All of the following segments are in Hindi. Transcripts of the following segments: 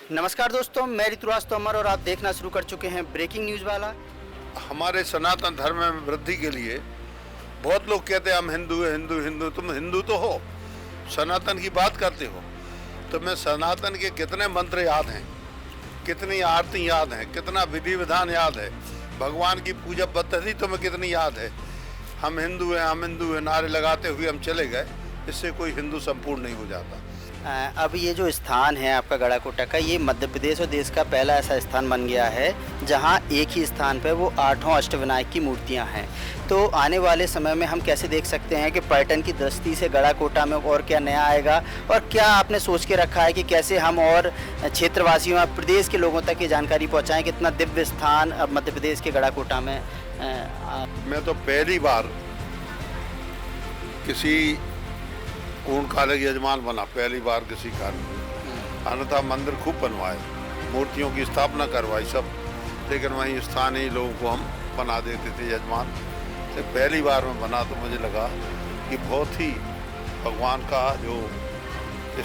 नमस्कार दोस्तों, मैं ऋतुराज तोमर और आप देखना शुरू कर चुके हैं ब्रेकिंग न्यूज़ वाला। हमारे सनातन धर्म में वृद्धि के लिए बहुत लोग कहते हैं हम हिंदू हैं, हिंदू हिंदू। तुम हिंदू तो हो, सनातन की बात करते हो। तुम्हें सनातन के कितने मंत्र याद हैं, कितनी आरती याद हैं, कितना विधि विधान याद है, भगवान की पूजा पद्धति तुम्हें कितनी याद है। हम हिंदू हैं, हम हिंदू हैं नारे लगाते हुए हम चले गए, इससे कोई हिंदू संपूर्ण नहीं हो जाता। अब ये जो स्थान है आपका गड़ाकोटा का, ये मध्य प्रदेश और देश का पहला ऐसा स्थान बन गया है जहां एक ही स्थान पर वो 8 अष्टविनायक की मूर्तियां हैं। तो आने वाले समय में हम कैसे देख सकते हैं कि पर्यटन की दृष्टि से गड़ाकोटा में और क्या नया आएगा, और क्या आपने सोच के रखा है कि कैसे हम और क्षेत्रवासियों और प्रदेश के लोगों तक ये जानकारी पहुँचाएँ, कितना दिव्य स्थान अब मध्य प्रदेश के गड़ाकोटा में। मैं तो पहली बार किसी पूर्ण काल के यजमान बना, पहली बार किसी कार्य में। अन्यथा मंदिर खूब बनवाए, मूर्तियों की स्थापना करवाई सब, लेकिन वहीं स्थानीय लोगों को हम बना देते थे यजमान। तो पहली बार में बना तो मुझे लगा कि बहुत ही भगवान का जो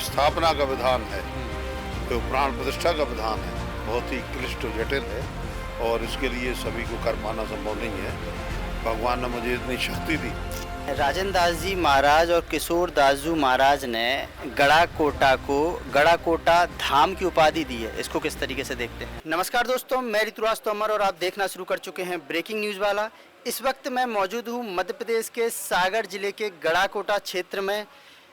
स्थापना का विधान है, जो प्राण प्रतिष्ठा का विधान है, बहुत ही क्लिष्ट जटिल है और इसके लिए सभी को कर पाना संभव नहीं है। भगवान ने मुझे इतनी शक्ति दी। राजेंद्र दास जी महाराज और किशोर दास जी महाराज ने गड़ाकोटा को गड़ाकोटा धाम की उपाधि दी है, इसको किस तरीके से देखते हैं? नमस्कार दोस्तों, मैं ऋतुराज तोमर और आप देखना शुरू कर चुके हैं ब्रेकिंग न्यूज़ वाला। इस वक्त मैं मौजूद हूँ मध्य प्रदेश के सागर जिले के गड़ाकोटा क्षेत्र में।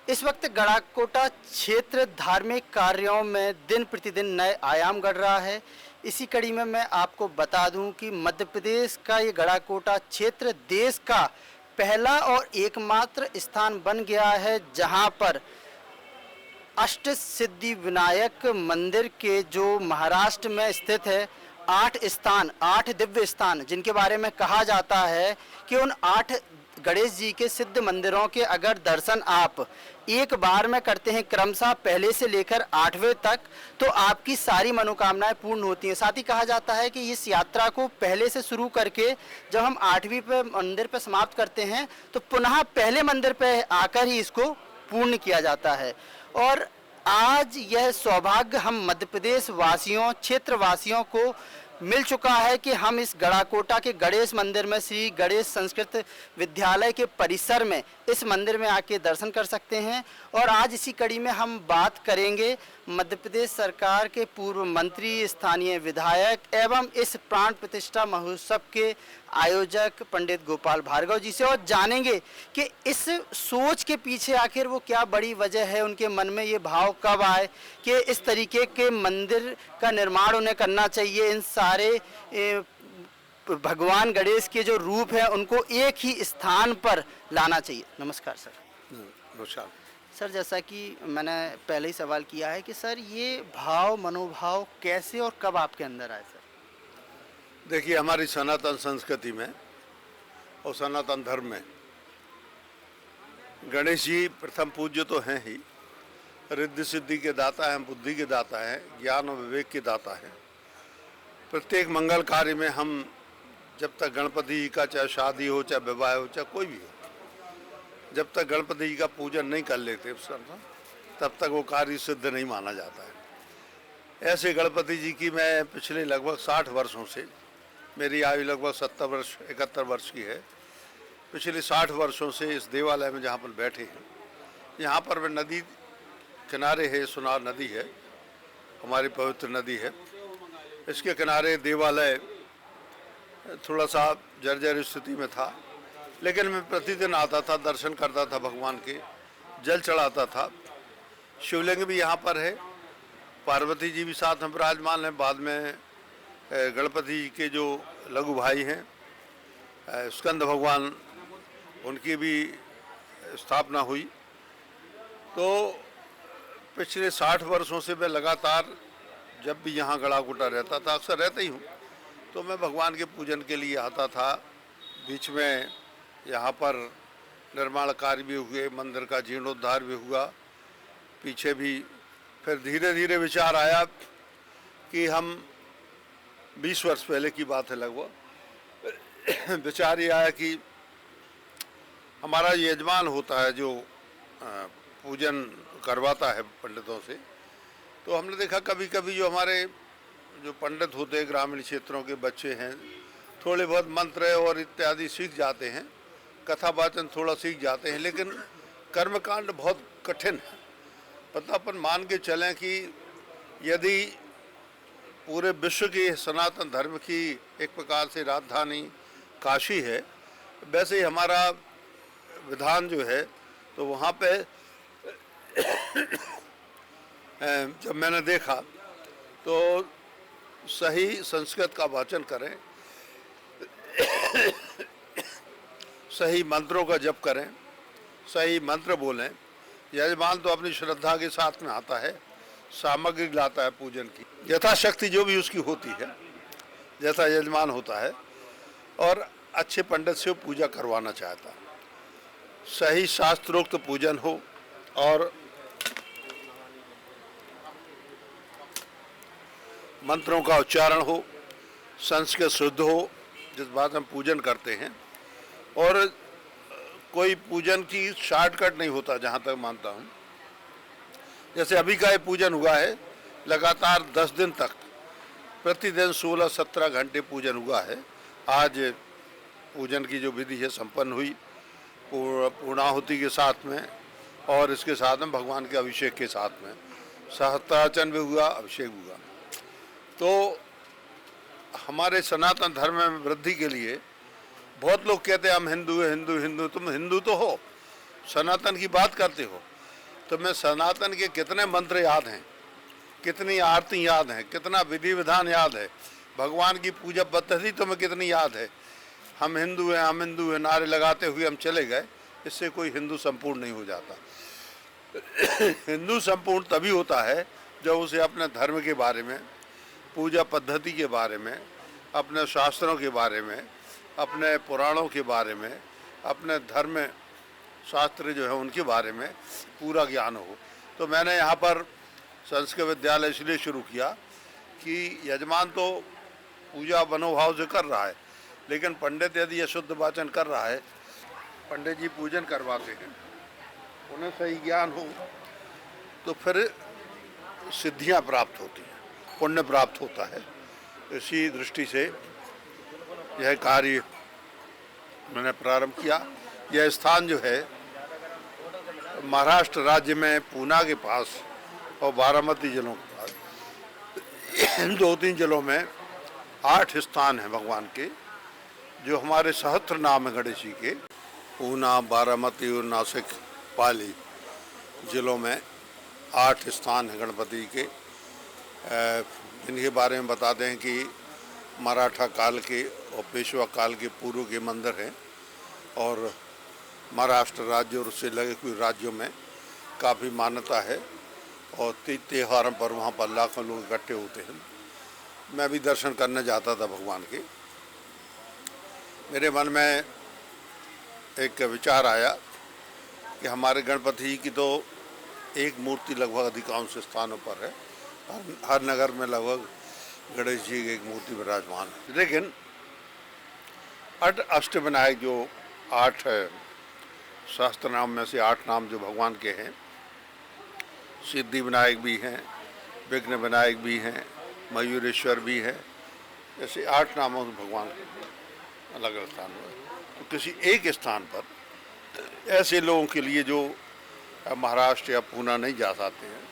इस वक्त गड़ाकोटा क्षेत्र धार्मिक कार्यों में दिन प्रतिदिन नए आयाम गढ़ रहा है। इसी कड़ी में मैं आपको बता दूं कि मध्य प्रदेश का ये गड़ाकोटा क्षेत्र देश का पहला और एकमात्र स्थान बन गया है जहां पर अष्ट सिद्धि विनायक मंदिर के जो महाराष्ट्र में स्थित है 8 दिव्य स्थान, जिनके बारे में कहा जाता है कि उन 8 गणेश जी के सिद्ध मंदिरों के अगर दर्शन आप एक बार में करते हैं, क्रमशः पहले से लेकर 8वें तक, तो आपकी सारी मनोकामनाएं पूर्ण होती हैं। साथ ही कहा जाता है कि इस यात्रा को पहले से शुरू करके जब हम 8वीं पे मंदिर पर समाप्त करते हैं तो पुनः पहले मंदिर पे आकर ही इसको पूर्ण किया जाता है। और आज यह सौभाग्य हम मध्य प्रदेश वासियों, क्षेत्र वासियों को मिल चुका है कि हम इस गड़ाकोटा के गणेश मंदिर में, श्री गणेश संस्कृत विद्यालय के परिसर में, इस मंदिर में आके दर्शन कर सकते हैं। और आज इसी कड़ी में हम बात करेंगे मध्य प्रदेश सरकार के पूर्व मंत्री, स्थानीय विधायक एवं इस प्राण प्रतिष्ठा महोत्सव के आयोजक पंडित गोपाल भार्गव जी से, और जानेंगे कि इस सोच के पीछे आखिर वो क्या बड़ी वजह है, उनके मन में ये भाव कब आए कि इस तरीके के मंदिर का निर्माण उन्हें करना चाहिए। इन सारे भगवान गणेश के जो रूप हैं उनको एक ही स्थान पर लाना चाहिए। नमस्कार सर। नमस्कार सर, जैसा कि मैंने पहले ही सवाल किया है कि सर ये भाव, मनोभाव कैसे और कब आपके अंदर आए सर? देखिए, हमारी सनातन संस्कृति में और सनातन धर्म में गणेश जी प्रथम पूज्य तो हैं ही, रिद्धि सिद्धि के दाता हैं, बुद्धि के दाता हैं, ज्ञान और विवेक के दाता हैं। प्रत्येक मंगल कार्य में हम जब तक गणपति जी का, चाहे शादी हो, चाहे विवाह हो, चाहे कोई भी हो, जब तक गणपति जी का पूजन नहीं कर लेते तब तक वो कार्य सिद्ध नहीं माना जाता है। ऐसे गणपति जी की मैं पिछले लगभग 60 वर्षों से, मेरी आयु लगभग 71 वर्ष की है, पिछले 60 वर्षों से इस देवालय में जहाँ पर बैठे हैं, यहाँ पर वह नदी किनारे है, सुनार नदी है, हमारी पवित्र नदी है। इसके किनारे देवालय थोड़ा सा जर्जर स्थिति में था, लेकिन मैं प्रतिदिन आता था, दर्शन करता था भगवान के, जल चढ़ाता था। शिवलिंग भी यहाँ पर है, पार्वती जी भी साथ में विराजमान हैं। बाद में गणपति जी के जो लघु भाई हैं स्कंद भगवान, उनकी भी स्थापना हुई। तो पिछले 60 वर्षों से मैं लगातार जब भी यहाँ गड़ाकोटा रहता था, अक्सर रहता ही हूँ, तो मैं भगवान के पूजन के लिए आता था। बीच में यहाँ पर निर्माण कार्य भी हुए, मंदिर का जीर्णोद्धार भी हुआ पीछे भी। फिर धीरे धीरे विचार आया कि हम 20 वर्ष पहले की बात है लगभग, विचार ये आया कि हमारा यजमान होता है जो पूजन करवाता है पंडितों से, तो हमने देखा कभी कभी जो हमारे जो पंडित होते हैं, ग्रामीण क्षेत्रों के बच्चे हैं, थोड़े बहुत मंत्र और इत्यादि सीख जाते हैं, कथा वाचन थोड़ा सीख जाते हैं, लेकिन कर्मकांड बहुत कठिन है। मतलब अपन मान के चलें कि यदि पूरे विश्व की सनातन धर्म की एक प्रकार से राजधानी काशी है, वैसे ही हमारा विधान जो है, तो वहाँ पे जब मैंने देखा तो सही संस्कृत का वाचन करें, सही मंत्रों का जप करें, सही मंत्र बोलें। यजमान तो अपनी श्रद्धा के साथ में आता है, सामग्री लाता है पूजन की, यथाशक्ति जो भी उसकी होती है, जैसा यजमान होता है, और अच्छे पंडित से पूजा करवाना चाहता है। सही शास्त्रोक्त पूजन हो और मंत्रों का उच्चारण हो, संस्कृत शुद्ध हो जिस बात हम पूजन करते हैं, और कोई पूजन की शॉर्टकट नहीं होता जहाँ तक मानता हूँ। जैसे अभी का ये पूजन हुआ है, लगातार 10 दिन तक प्रतिदिन 16-17 घंटे पूजन हुआ है। आज पूजन की जो विधि है संपन्न हुई पूर्णाहुति के साथ में, और इसके साथ में भगवान के अभिषेक के साथ में सहस्त्रार्चन भी हुआ, अभिषेक हुआ। तो हमारे सनातन धर्म में वृद्धि के लिए बहुत लोग कहते हैं हम हिंदू हैं, हिंदू हिंदू। तुम हिंदू तो हो, सनातन की बात करते हो, तो मैं सनातन के कितने मंत्र याद हैं, कितनी आरती याद हैं, कितना विधि विधान याद है, भगवान की पूजा पद्धति तुम्हें कितनी याद है। हम हिंदू हैं, हम हिंदू हैं नारे लगाते हुए हम चले गए, इससे कोई हिंदू संपूर्ण नहीं हो जाता। हिंदू संपूर्ण तभी होता है जब उसे अपने धर्म के बारे में, पूजा पद्धति के बारे में, अपने शास्त्रों के बारे में, अपने पुराणों के बारे में, अपने धर्म शास्त्र जो है उनके बारे में पूरा ज्ञान हो। तो मैंने यहाँ पर संस्कृत विद्यालय इसलिए शुरू किया कि यजमान तो पूजा मनोभाव से कर रहा है, लेकिन पंडित यदि अशुद्ध वाचन कर रहा है, पंडित जी पूजन करवाते हैं, उन्हें सही ज्ञान हो तो फिर सिद्धियाँ प्राप्त होती हैं, पुण्य प्राप्त होता है। इसी दृष्टि से यह कार्य मैंने प्रारंभ किया। यह स्थान जो है महाराष्ट्र राज्य में पूना के पास और बारामती जिलों के पास, इन 2-3 जिलों में 8 स्थान हैं भगवान के, जो हमारे सहस्त्र नाम है गणेश जी के। पूना, बारामती और नासिक, पाली जिलों में 8 स्थान हैं गणपति के। इनके बारे में बता दें कि मराठा काल के और पेशवा काल के पूर्व के मंदिर हैं, और महाराष्ट्र राज्य और उससे लगे हुए राज्यों में काफ़ी मान्यता है, और त्योहारों पर वहाँ पर लाखों लोग इकट्ठे होते हैं। मैं भी दर्शन करने जाता था भगवान के। मेरे मन में एक विचार आया कि हमारे गणपति जी की तो एक मूर्ति लगभग अधिकांश स्थानों पर है, हर नगर में लगभग गणेश जी की एक मूर्ति विराजमान है। लेकिन अष्टविनायक जो 8 शास्त्र नाम में से 8 नाम जो भगवान के हैं, सिद्धि विनायक भी हैं, विघ्न विनायक भी हैं, मयूरेश्वर भी हैं, ऐसे 8 नामों से भगवान अलग अलग स्थान में। तो किसी एक स्थान पर ऐसे लोगों के लिए जो महाराष्ट्र या पूना नहीं जा सकते हैं,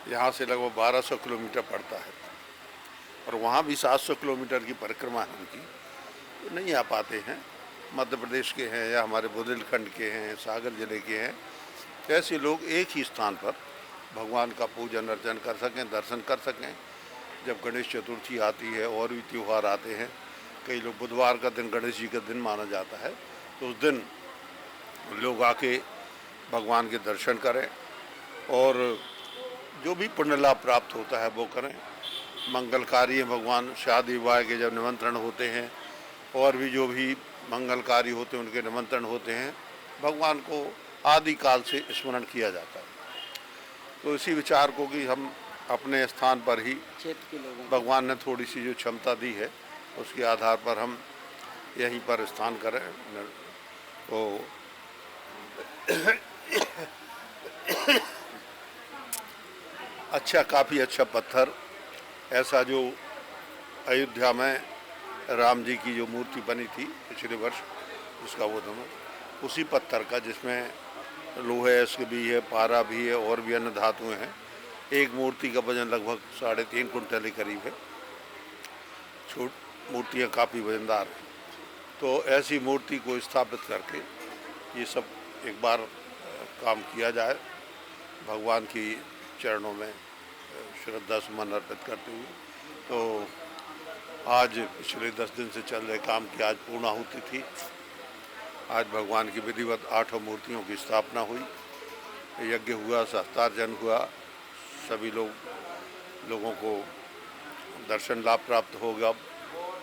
यहाँ से लगभग 1200 किलोमीटर पड़ता है, और वहाँ भी 700 किलोमीटर की परिक्रमा है उनकी, तो नहीं आ पाते हैं। मध्य प्रदेश के हैं या हमारे बुंदेलखंड के हैं, सागर जिले के हैं, ऐसे लोग एक ही स्थान पर भगवान का पूजन अर्चन कर सकें, दर्शन कर सकें। जब गणेश चतुर्थी आती है और भी त्यौहार आते हैं, कई लोग बुधवार का दिन गणेश जी का दिन माना जाता है, तो उस दिन लोग आके भगवान के दर्शन करें और जो भी पुण्य लाभ प्राप्त होता है वो करें। मंगल कार्य भगवान, शादी विवाह के जब निमंत्रण होते हैं और भी जो भी मंगल कार्य होते हैं उनके निमंत्रण होते हैं, भगवान को आदिकाल से स्मरण किया जाता है। तो इसी विचार को कि हम अपने स्थान पर ही क्षेत्र के लोगों भगवान ने थोड़ी सी जो क्षमता दी है उसके आधार पर हम यहीं पर स्थान करें। तो अच्छा, काफ़ी अच्छा पत्थर, ऐसा जो अयोध्या में राम जी की जो मूर्ति बनी थी पिछले वर्ष, उसका वो दोनों उसी पत्थर का, जिसमें लोहे इसके भी है, पारा भी है और भी अन्य धातुएं हैं। एक मूर्ति का वजन लगभग 3.5 कुंटल के करीब है। छोट मूर्तियाँ काफ़ी वजनदार हैं। तो ऐसी मूर्ति को स्थापित करके ये सब एक बार काम किया जाए, भगवान की चरणों में श्रद्धा सुमन अर्पित करते हुए। तो आज पिछले 10 दिन से चल रहे काम की आज पूर्णाहुति थी। आज भगवान की विधिवत 8 मूर्तियों की स्थापना हुई, यज्ञ हुआ, सहस्त्रार्चन हुआ, सभी लोगों को दर्शन लाभ प्राप्त होगा,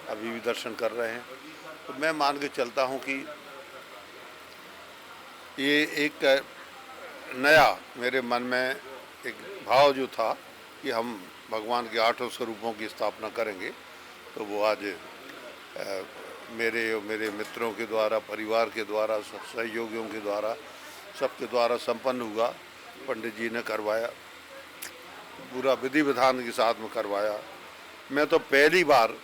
अभी भी दर्शन कर रहे हैं। तो मैं मान के चलता हूँ कि ये एक नया मेरे मन में एक भाव जो था कि हम भगवान के 8 स्वरूपों की स्थापना करेंगे, तो वो आज मेरे और मेरे मित्रों के द्वारा, परिवार के द्वारा, सहयोगियों के द्वारा, सबके द्वारा संपन्न हुआ। पंडित जी ने करवाया, पूरा विधि विधान के साथ में करवाया। मैं तो पहली बार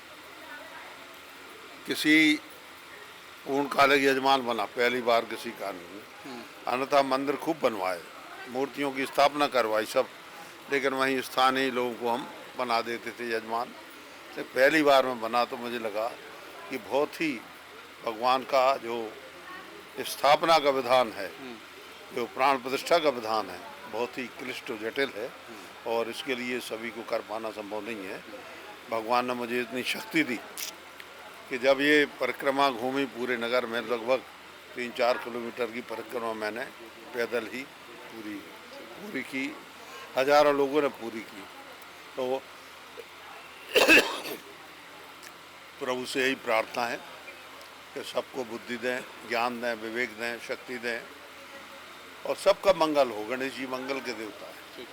किसी पूर्णकालिक यजमान बना, पहली बार किसी कानून में। अन्यथा मंदिर खूब बनवाए, मूर्तियों की स्थापना करवाई सब, लेकिन वहीं स्थानीय लोगों को हम बना देते थे यजमान। तो पहली बार मैं बना तो मुझे लगा कि बहुत ही भगवान का जो स्थापना का विधान है, जो प्राण प्रतिष्ठा का विधान है, बहुत ही क्लिष्ट जटिल है और इसके लिए सभी को कर पाना संभव नहीं है। भगवान ने मुझे इतनी शक्ति दी कि जब ये परिक्रमा घूमी पूरे नगर में, लगभग 3-4 किलोमीटर की परिक्रमा मैंने पैदल ही पूरी की, हजारों लोगों ने पूरी की। तो प्रभु से यही प्रार्थना है कि सबको बुद्धि दें, ज्ञान दें, विवेक दें, शक्ति दें और सबका मंगल हो। गणेश जी मंगल के देवता है,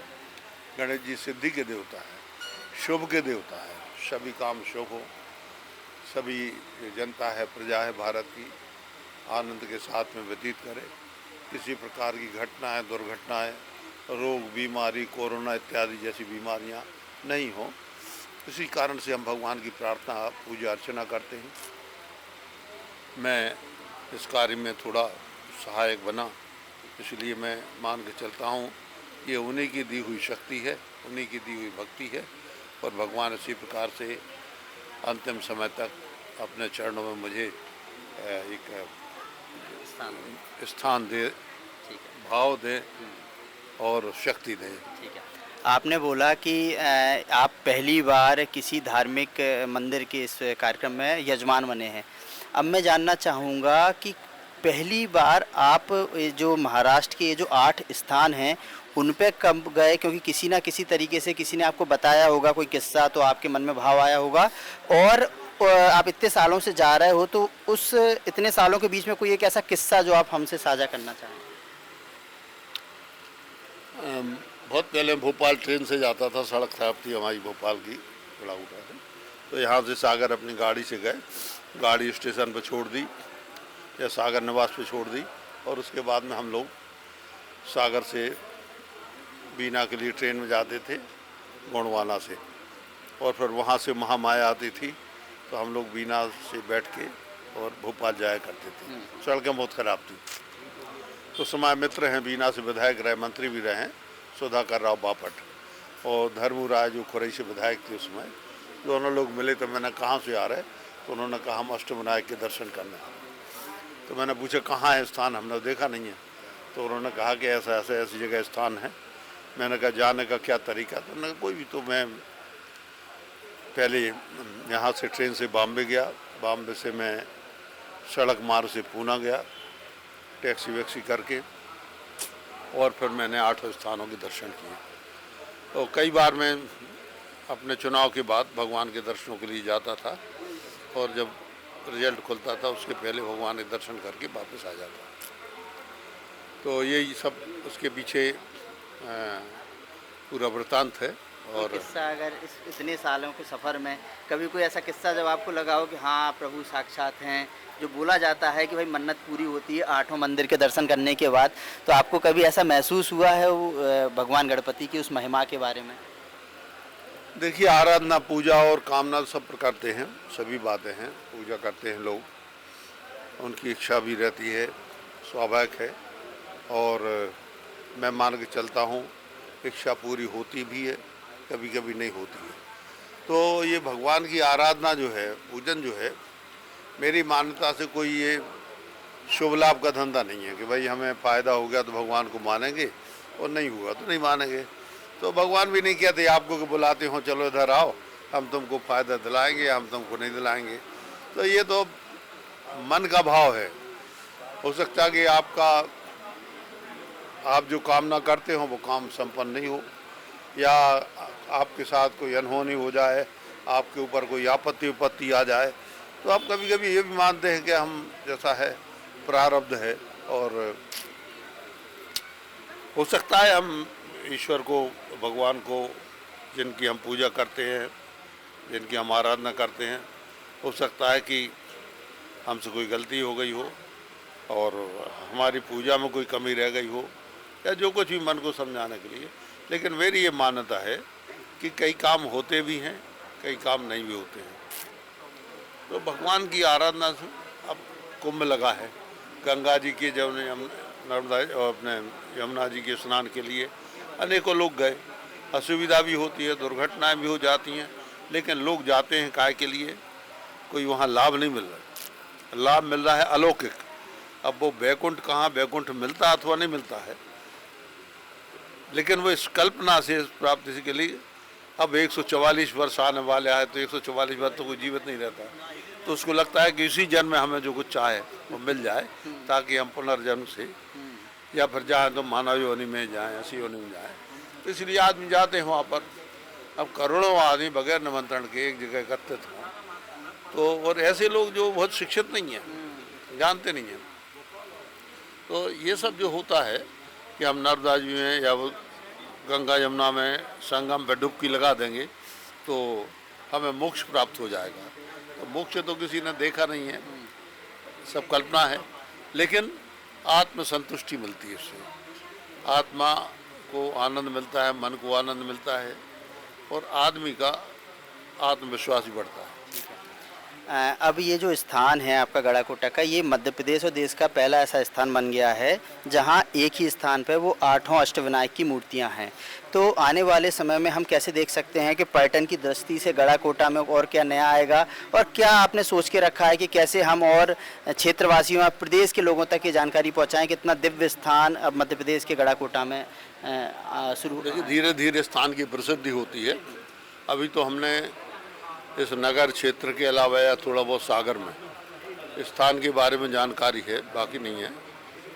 गणेश जी सिद्धि के देवता है, शुभ के देवता है। सभी काम शुभ हो, सभी जनता है, प्रजा है भारत की, आनंद के साथ में व्यतीत करे, किसी प्रकार की घटनाएं, दुर्घटनाएं, रोग, बीमारी, कोरोना इत्यादि जैसी बीमारियां नहीं हो। इसी कारण से हम भगवान की प्रार्थना, पूजा अर्चना करते हैं। मैं इस कार्य में थोड़ा सहायक बना, इसलिए मैं मान के चलता हूँ ये उन्हीं की दी हुई शक्ति है, उन्हीं की दी हुई भक्ति है और भगवान इसी प्रकार से अंतिम समय तक अपने चरणों में मुझे एक स्थान दे, भाव दे और शक्ति दे। ठीक है। आपने बोला कि आप पहली बार किसी धार्मिक मंदिर के इस कार्यक्रम में यजमान बने हैं। अब मैं जानना चाहूँगा कि पहली बार आप जो महाराष्ट्र के जो 8 स्थान हैं उन पे कब गए, क्योंकि किसी ना किसी तरीके से किसी ने आपको बताया होगा, कोई किस्सा तो आपके मन में भाव आया होगा। और आप इतने सालों से जा रहे हो, तो उस इतने सालों के बीच में कोई एक ऐसा किस्सा जो आप हमसे साझा करना चाहें? बहुत पहले भोपाल ट्रेन से जाता था, सड़क खराब थी हमारी भोपाल की, बड़ा उठा था। तो यहाँ से सागर अपनी गाड़ी से गए, गाड़ी स्टेशन पर छोड़ दी या सागर निवास पे छोड़ दी और उसके बाद में हम लोग सागर से बीना के लिए ट्रेन में जाते थे गोंडवाना से, और फिर वहाँ से महामाया आती थी तो हम लोग बीना से बैठ के और भोपाल जाया करते थे। सड़कें बहुत ख़राब थी। तो समय मित्र हैं, बीना से विधायक रहे, मंत्री भी रहे हैं, सुधाकर राव बापट और धर्मू राय जो खुरई से विधायक थे उसमें। दोनों लोग मिले तो मैंने कहाँ से आ रहे, तो उन्होंने कहा हम अष्टविनायक के दर्शन करने। तो मैंने पूछा कहाँ है स्थान, हमने देखा नहीं है। तो उन्होंने कहा कि ऐसा ऐसा ऐसी जगह स्थान है। मैंने कहा जाने का क्या तरीका, तो उन्होंने कहा कोई भी। तो मैं पहले यहाँ से ट्रेन से बॉम्बे गया, बॉम्बे से मैं सड़क मार्ग से पूना गया टैक्सी वैक्सी करके, और फिर मैंने 8 स्थानों के दर्शन किए। तो कई बार मैं अपने चुनाव के बाद भगवान के दर्शनों के लिए जाता था और जब रिजल्ट खुलता था उसके पहले भगवान के दर्शन करके वापस आ जाता। तो यही सब उसके पीछे पूरा वृत्तांत है कोई और किस्सा अगर इस इतने सालों के सफ़र में कभी कोई ऐसा किस्सा जब आपको लगा हो कि हाँ प्रभु साक्षात हैं, जो बोला जाता है कि भाई मन्नत पूरी होती है आठों मंदिर के दर्शन करने के बाद, तो आपको कभी ऐसा महसूस हुआ है वो भगवान गणपति की उस महिमा के बारे में? देखिए, आराधना पूजा और कामना सब करते हैं, सभी बातें हैं, पूजा करते हैं लोग, उनकी इच्छा भी रहती है, स्वाभाविक है। और मैं मान के चलता हूँ, इच्छा पूरी होती भी है, कभी कभी नहीं होती है। तो ये भगवान की आराधना जो है, पूजन जो है, मेरी मान्यता से कोई ये शुभ लाभ का धंधा नहीं है कि भाई हमें फ़ायदा हो गया तो भगवान को मानेंगे और नहीं हुआ तो नहीं मानेंगे। तो भगवान भी नहीं कहते आपको कि बुलाते हो चलो इधर आओ, हम तुमको फ़ायदा दिलाएंगे, हम तुमको नहीं दिलाएंगे। तो ये तो मन का भाव है। हो सकता है कि आप जो कामना करते हो वो काम संपन्न नहीं हो, या आपके साथ कोई अनहोनी हो जाए, आपके ऊपर कोई आपत्ति विपत्ति आ जाए, तो आप कभी कभी ये भी मानते हैं कि हम जैसा है प्रारब्ध है। और हो सकता है हम ईश्वर को, भगवान को, जिनकी हम पूजा करते हैं, जिनकी हम आराधना करते हैं, हो सकता है कि हमसे कोई गलती हो गई हो और हमारी पूजा में कोई कमी रह गई हो, या जो कुछ भी मन को समझाने के लिए। लेकिन मेरी ये मान्यता है कि कई काम होते भी हैं, कई काम नहीं भी होते हैं। तो भगवान की आराधना से अब कुंभ लगा है, गंगा जी के जब नर्मदा और अपने यमुना जी के स्नान के लिए अनेकों लोग गए। असुविधा भी होती है, दुर्घटनाएं भी हो जाती हैं, लेकिन लोग जाते हैं काय के लिए? कोई वहाँ लाभ नहीं मिल रहा, लाभ मिल रहा है अलौकिक। अब वो बैकुंठ कहाँ बैकुंठ मिलता अथवा नहीं मिलता है, लेकिन वो इस कल्पना से प्राप्ति के लिए अब 144 वर्ष आने वाले आए, तो 144 वर्ष तो कोई जीवित नहीं रहता, तो उसको लगता है कि इसी जन्म में हमें जो कुछ चाहे वो मिल जाए, ताकि हम पुनर्जन्म से या फिर जाएँ तो मानव योनि में जाएँ, ऐसी योनि में जाएँ। तो इसलिए आदमी जाते हैं वहाँ पर। अब करोड़ों आदमी बगैर निमंत्रण के एक जगह एकत्रित हों, तो और ऐसे लोग जो बहुत शिक्षित नहीं हैं, जानते नहीं हैं, तो ये सब जो होता है कि हम नर्मदा जी में या वो गंगा यमुना में संगम पे डुबकी लगा देंगे तो हमें मोक्ष प्राप्त हो जाएगा। तो मोक्ष तो किसी ने देखा नहीं है, सब कल्पना है, लेकिन आत्म संतुष्टि मिलती है इससे, आत्मा को आनंद मिलता है, मन को आनंद मिलता है, और आदमी का आत्मविश्वास भी बढ़ता है। अब ये जो स्थान है आपका गड़ाकोटा का, ये मध्य प्रदेश और देश का पहला ऐसा स्थान बन गया है जहां एक ही स्थान पर वो 8 अष्टविनायक की मूर्तियां हैं। तो आने वाले समय में हम कैसे देख सकते हैं कि पर्यटन की दृष्टि से गड़ाकोटा में और क्या नया आएगा, और क्या आपने सोच के रखा है कि कैसे हम और क्षेत्रवासियों या प्रदेश के लोगों तक ये जानकारी पहुँचाएँ? कितना दिव्य स्थान अब मध्य प्रदेश के गड़ाकोटा में शुरू। देखिए, धीरे धीरे स्थान की प्रसिद्धि होती है। अभी तो हमने इस नगर क्षेत्र के अलावा या थोड़ा बहुत सागर में स्थान के बारे में जानकारी है, बाकी नहीं है।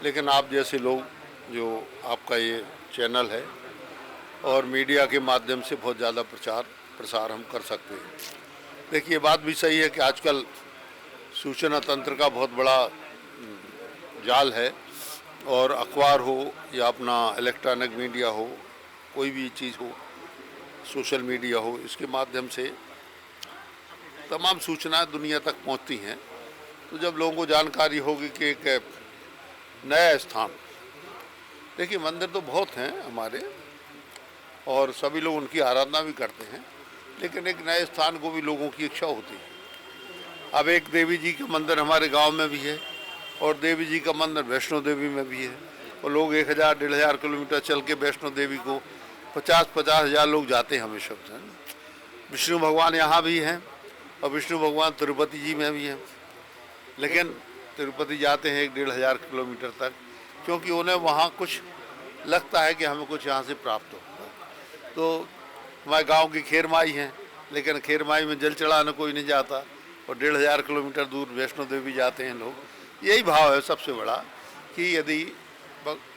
लेकिन आप जैसे लोग, जो आपका ये चैनल है और मीडिया के माध्यम से बहुत ज़्यादा प्रचार प्रसार हम कर सकते हैं। देखिए, बात भी सही है कि आजकल सूचना तंत्र का बहुत बड़ा जाल है, और अखबार हो या अपना इलेक्ट्रॉनिक मीडिया हो, कोई भी चीज़ हो, सोशल मीडिया हो, इसके माध्यम से तमाम सूचनाएं दुनिया तक पहुंचती हैं। तो जब लोगों को जानकारी होगी कि एक नया स्थान, देखिए मंदिर तो बहुत हैं हमारे और सभी लोग उनकी आराधना भी करते हैं, लेकिन एक नए स्थान को भी लोगों की इच्छा होती है। अब एक देवी जी का मंदिर हमारे गांव में भी है, और देवी जी का मंदिर वैष्णो देवी में भी है, और लोग 1000-1500 किलोमीटर चल के वैष्णो देवी को 50-50 हज़ार लोग जाते हैं हमेशा। विष्णु भगवान यहाँ भी हैं, और विष्णु भगवान तिरुपति जी में भी हैं, लेकिन तिरुपति जाते हैं 1-1.5 किलोमीटर तक, क्योंकि उन्हें वहाँ कुछ लगता है कि हमें कुछ यहाँ से प्राप्त हो। तो हमारे गांव की खेरमाई हैं, लेकिन खेरमाई में जल चढ़ाने कोई नहीं जाता, और 1.5 किलोमीटर दूर वैष्णो देवी जाते हैं लोग। यही भाव है सबसे बड़ा, कि यदि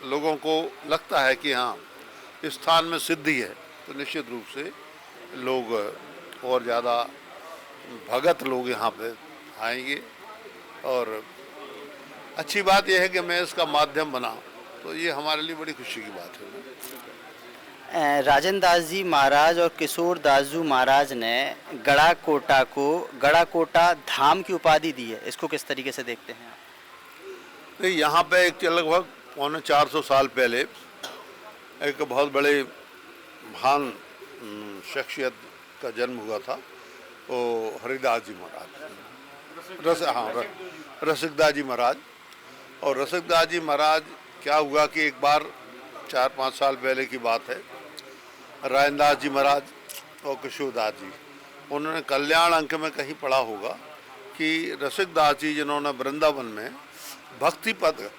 लोगों को लगता है कि हाँ इस स्थान में सिद्धि है, तो निश्चित रूप से लोग और ज़्यादा भगत लोग यहाँ पे आएंगे। और अच्छी बात यह है कि मैं इसका माध्यम बना, तो ये हमारे लिए बड़ी खुशी की बात है। राजन दास जी महाराज और किशोर दास जी महाराज ने गड़ा कोटा को गड़ा कोटा धाम की उपाधि दी है, इसको किस तरीके से देखते हैं? नहीं, यहाँ पे एक लगभग 450 साल पहले एक बहुत बड़े महान शख्सियत का जन्म हुआ था, वो हरिदास जी महाराज, रसिकदास जी महाराज। और रसिकदास जी महाराज क्या हुआ कि एक बार 4-5 साल पहले की बात है, रायनदास जी महाराज और किशोरदास जी, उन्होंने कल्याण अंक में कहीं पढ़ा होगा कि रसिकदास जी जिन्होंने वृंदावन में भक्ति पद,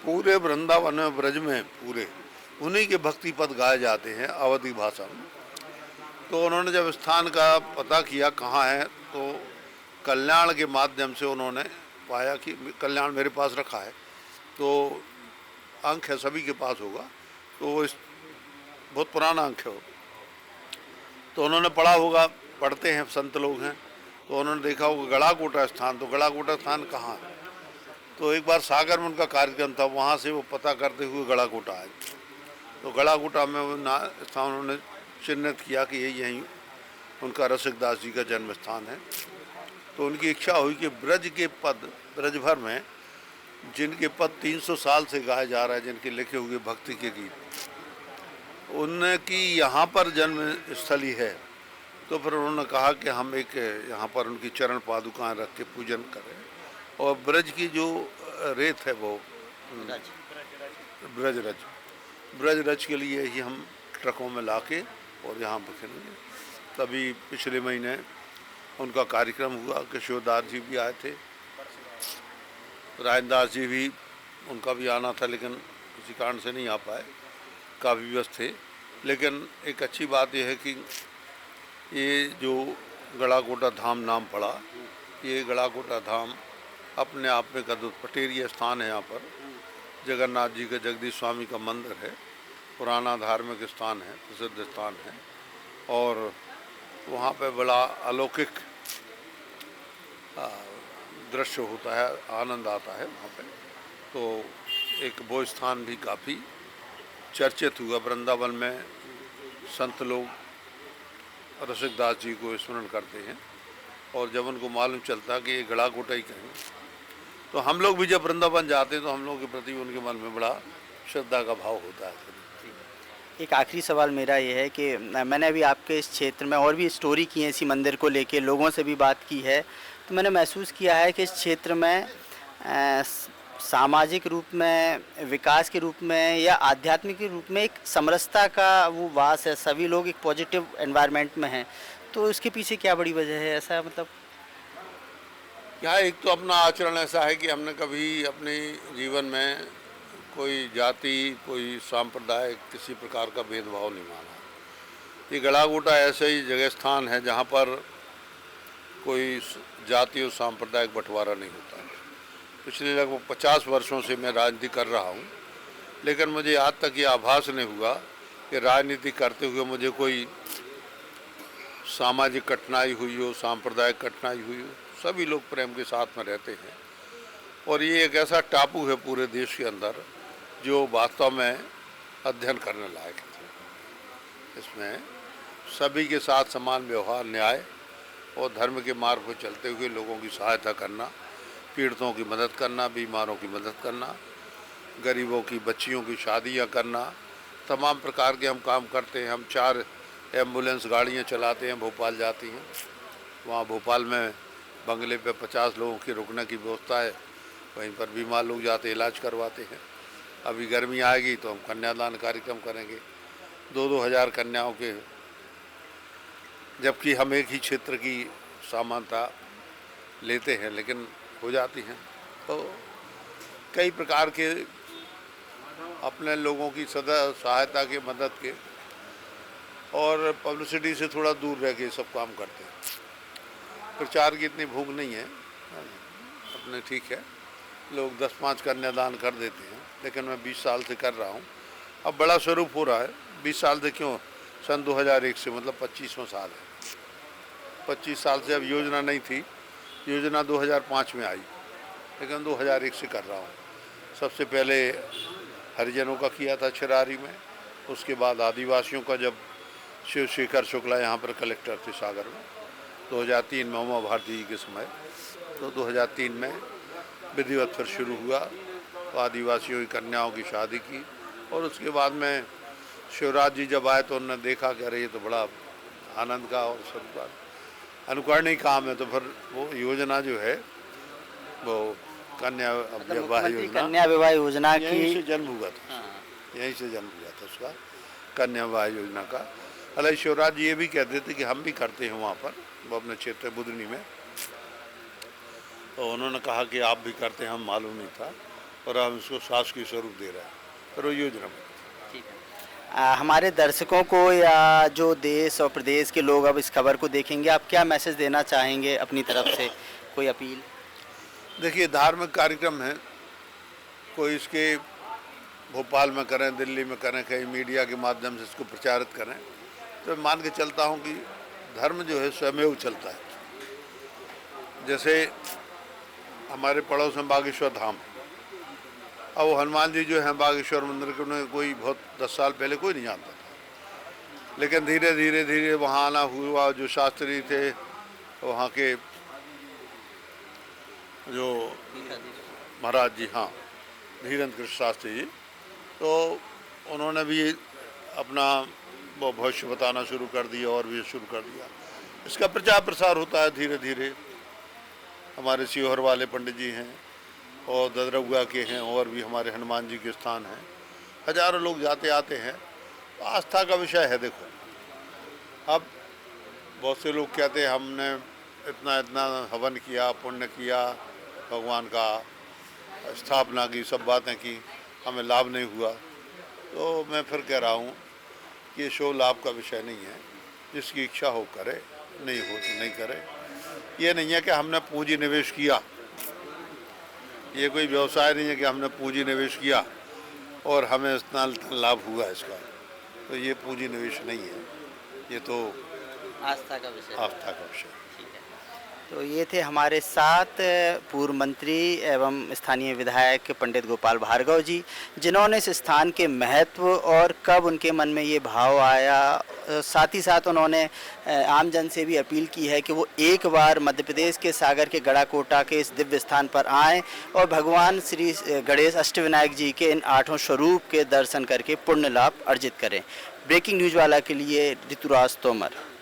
पूरे वृंदावन में ब्रज में पूरे उन्हीं के भक्ति पद गाए जाते हैं अवधी भाषा में। तो उन्होंने जब स्थान का पता किया कहाँ है, तो कल्याण के माध्यम से उन्होंने पाया कि कल्याण मेरे पास रखा है, तो अंक है, सभी के पास होगा, तो इस बहुत पुराना अंक है वो। तो उन्होंने पढ़ा होगा, पढ़ते हैं संत लोग हैं, तो उन्होंने देखा होगा गड़ाकोटा स्थान, तो गड़ाकोटा स्थान कहाँ है। तो एक बार सागर में उनका कार्यक्रम था, वहाँ से वो पता करते हुए गड़ाकोटा आए। तो गड़ाकोटा में वो स्थान उन्होंने चिन्हित किया कि ये यहीं उनका रसिकदास जी का जन्म स्थान है। तो उनकी इच्छा हुई कि ब्रज के पद, ब्रज भर में जिनके पद 300 साल से गाया जा रहा है, जिनके लिखे हुए भक्ति के गीत, उनकी यहाँ पर जन्म स्थली है। तो फिर उन्होंने कहा कि हम एक यहाँ पर उनकी चरण पादुकाएं रख के पूजन करें, और ब्रज की जो रेत है वो ब्रज रज के लिए ही हम ट्रकों में लाके और यहाँ बिखेरेंगे। तभी पिछले महीने उनका कार्यक्रम हुआ, किशोरदास जी भी आए थे, रायनदास जी भी, उनका भी आना था लेकिन किसी कारण से नहीं आ पाए, काफ़ी व्यस्त थे। लेकिन एक अच्छी बात यह है कि ये जो गड़ाकोटा धाम नाम पड़ा, ये गड़ाकोटा धाम अपने आप में एक अद्भुत पटेरीय स्थान है। यहाँ पर जगन्नाथ जी का जगदीश स्वामी का मंदिर है, पुराना धार्मिक स्थान है, प्रसिद्ध स्थान है, और वहाँ पे बड़ा अलौकिक दृश्य होता है, आनंद आता है वहाँ पे। तो एक वो स्थान भी काफ़ी चर्चित हुआ वृंदावन में। संत लोग रसिकदास जी को स्मरण करते हैं, और जब उनको मालूम चलता कि ये गड़ाकोटा ही कहीं, तो हम लोग भी जब वृंदावन जाते हैं तो हम लोगों के प्रति उनके मन में बड़ा श्रद्धा का भाव होता है। एक आखिरी सवाल मेरा ये है कि मैंने अभी आपके इस क्षेत्र में और भी स्टोरी की है इसी मंदिर को लेके, लोगों से भी बात की है, तो मैंने महसूस किया है कि इस क्षेत्र में सामाजिक रूप में, विकास के रूप में या आध्यात्मिक के रूप में एक समरसता का वो वास है, सभी लोग एक पॉजिटिव एनवायरनमेंट में हैं। तो इसके पीछे क्या बड़ी वजह है? ऐसा मतलब यहाँ एक तो अपना आचरण ऐसा है कि हमने कभी अपने जीवन में कोई जाति, कोई सांप्रदाय, किसी प्रकार का भेदभाव नहीं माना। ये गड़ाकोटा ऐसे ही जगह स्थान है जहाँ पर कोई जाति और सांप्रदायिक बंटवारा नहीं होता है। पिछले लगभग 50 वर्षों से मैं राजनीति कर रहा हूँ, लेकिन मुझे आज तक ये आभास नहीं हुआ कि राजनीति करते हुए मुझे कोई सामाजिक कठिनाई हुई हो, सांप्रदायिक कठिनाई हुई हो। सभी लोग प्रेम के साथ में रहते हैं, और ये एक ऐसा टापू है पूरे देश के अंदर जो वास्तव में अध्ययन करने लायक है। इसमें सभी के साथ समान व्यवहार, न्याय और धर्म के मार्ग पर चलते हुए लोगों की सहायता करना, पीड़ितों की मदद करना, बीमारों की मदद करना, गरीबों की बच्चियों की शादियां करना, तमाम प्रकार के हम काम करते हैं। हम 4 एम्बुलेंस गाड़ियां चलाते हैं, भोपाल जाती हैं। वहाँ भोपाल में बंगले पे 50 लोगों की रुकने की व्यवस्था है, वहीं पर बीमार लोग जाते इलाज करवाते हैं। अभी गर्मी आएगी तो हम कन्यादान कार्यक्रम करेंगे, 2-2 हज़ार कन्याओं के, जबकि हम एक ही क्षेत्र की समानता लेते हैं लेकिन हो जाती हैं। तो कई प्रकार के अपने लोगों की सदा सहायता के, मदद के, और पब्लिसिटी से थोड़ा दूर रह के सब काम करते हैं। प्रचार की इतनी भूख नहीं है अपने, ठीक है, लोग 10-5 कन्यादान कर देते हैं, लेकिन मैं 20 साल से कर रहा हूँ। अब बड़ा स्वरूप हो रहा है। 20 साल से क्यों, सन 2001 से, मतलब 25वां साल है। 25 साल से अब योजना नहीं थी, योजना 2005 में आई, लेकिन 2001 से कर रहा हूँ। सबसे पहले हरिजनों का किया था छिरारी में, उसके बाद आदिवासियों का जब शिवशेखर शुक्ला यहाँ पर कलेक्टर थे सागर में 2003 में उमा भारती जी के समय, तो 2003 में विधिवत फिर शुरू हुआ, तो आदिवासियों की कन्याओं की शादी की। और उसके बाद में शिवराज जी जब आए तो उन्होंने देखा कि अरे ये तो बड़ा आनंद का और सब अनुकरणीय काम है, तो फिर वो योजना जो है वो कन्या विवाह योजना, कन्या विवाह योजना यहीं से की जन्म हुआ था, यहीं से जन्म हुआ था उसका, कन्या विवाह योजना का। हालांकि शिवराज जी ये भी कहते थे कि हम भी करते हैं वहाँ पर, वो अपने क्षेत्र बुधनी में, तो उन्होंने कहा कि आप भी करते हैं, हम मालूम नहीं था, और हम इसको शासकीय स्वरूप दे रहे हैं, फिर वो योजना में। हमारे दर्शकों को या जो देश और प्रदेश के लोग अब इस खबर को देखेंगे, आप क्या मैसेज देना चाहेंगे अपनी तरफ से, कोई अपील? देखिए, धार्मिक कार्यक्रम है, कोई इसके भोपाल में करें, दिल्ली में करें, कहीं मीडिया के माध्यम से इसको प्रचारित करें, तो मैं मान के चलता हूँ कि धर्म जो है स्वयं चलता है। जैसे हमारे पड़ोस में बागेश्वर धाम, अब वो हनुमान जी जो हैं बागेश्वर मंदिर के, उन्हें कोई बहुत 10 साल पहले कोई नहीं जानता था, लेकिन धीरे धीरे धीरे वहाँ आना हुआ। जो शास्त्री थे वहाँ के, जो महाराज जी, हाँ, धीरेन्द्र कृष्ण शास्त्री जी, तो उन्होंने भी अपना वो भविष्य बताना शुरू कर दिया और भी शुरू कर दिया। इसका प्रचार प्रसार होता है धीरे धीरे। हमारे सीहोर वाले पंडित जी हैं और ददरौगा के हैं, और भी हमारे हनुमान जी के स्थान हैं, हजारों लोग जाते आते हैं। आस्था का विषय है। देखो, अब बहुत से लोग कहते हैं हमने इतना इतना हवन किया, पुण्य किया, भगवान का स्थापना की, सब बातें की, हमें लाभ नहीं हुआ। तो मैं फिर कह रहा हूँ कि ये शो लाभ का विषय नहीं है, जिसकी इच्छा हो करे, नहीं हो तो नहीं करे। ये नहीं है कि हमने पूंजी निवेश किया, ये कोई व्यवसाय नहीं है कि हमने पूंजी निवेश किया और हमें इतना लाभ हुआ इसका, तो ये पूंजी निवेश नहीं है, ये तो आस्था का विषय। आस्था का विषय। तो ये थे हमारे साथ पूर्व मंत्री एवं स्थानीय विधायक पंडित गोपाल भार्गव जी, जिन्होंने इस स्थान के महत्व और कब उनके मन में ये भाव आया, साथ ही साथ उन्होंने आम जन से भी अपील की है कि वो एक बार मध्य प्रदेश के सागर के गढ़ाकोटा के इस दिव्य स्थान पर आएं और भगवान श्री गणेश अष्टविनायक जी के इन 8 स्वरूप के दर्शन करके पुण्य लाभ अर्जित करें। ब्रेकिंग न्यूज़ वाला के लिए ऋतुराज तोमर।